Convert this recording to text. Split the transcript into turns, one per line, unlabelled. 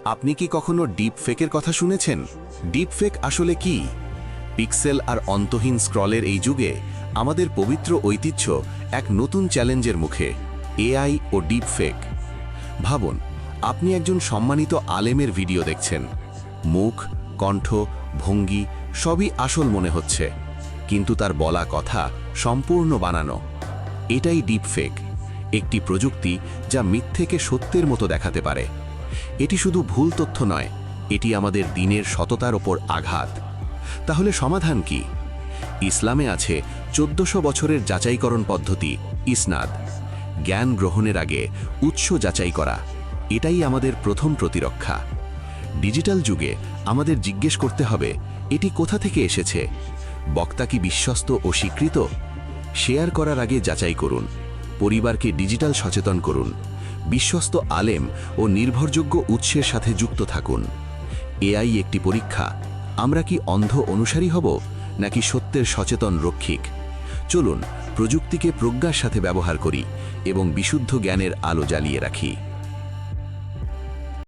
আপনি কি কখনো ডিপ ফেকের কথা শুনেছেন? ডিপ ফেক আসলে কি? পিক্সেল আর অন্তহীন স্ক্রলের এই যুগে আমাদের পবিত্র ঐতিহ্য এক নতুন চ্যালেঞ্জের মুখে, এআই ও ডিপ ফেক। ভাবুন, আপনি একজন সম্মানিত আলেমের ভিডিও দেখছেন। মুখ, কণ্ঠ, ভঙ্গি সবই আসল মনে হচ্ছে, কিন্তু তার বলা কথা সম্পূর্ণ বানানো। এটাই ডিপ ফেক, একটি প্রযুক্তি যা মিথ্যেকে সত্যের মতো দেখাতে পারে। এটি শুধু ভুল তথ্য নয়, এটি আমাদের দিনের সততার ওপর আঘাত। তাহলে সমাধান কি? ইসলামে আছে 1400 বছরের যাচাইকরণ পদ্ধতি, ইসনাদ। জ্ঞান গ্রহণের আগে উৎস যাচাই করা, এটাই আমাদের প্রথম প্রতিরক্ষা। ডিজিটাল যুগে আমাদের জিজ্ঞেস করতে হবে, এটি কোথা থেকে এসেছে? বক্তা কি বিশ্বস্ত ও স্বীকৃত? শেয়ার করার আগে যাচাই করুন। পরিবারকে ডিজিটাল সচেতন করুন। বিশ্বস্ত আলেম ও নির্ভরযোগ্য উৎসের সাথে যুক্ত থাকুন। এআই একটি পরীক্ষা, আমরা কি অন্ধ অনুসারী হব নাকি সত্যের সচেতন রক্ষিক? চলুন প্রযুক্তিকে প্রজ্ঞার সাথে ব্যবহার করি এবং বিশুদ্ধ জ্ঞানের আলো জ্বালিয়ে রাখি।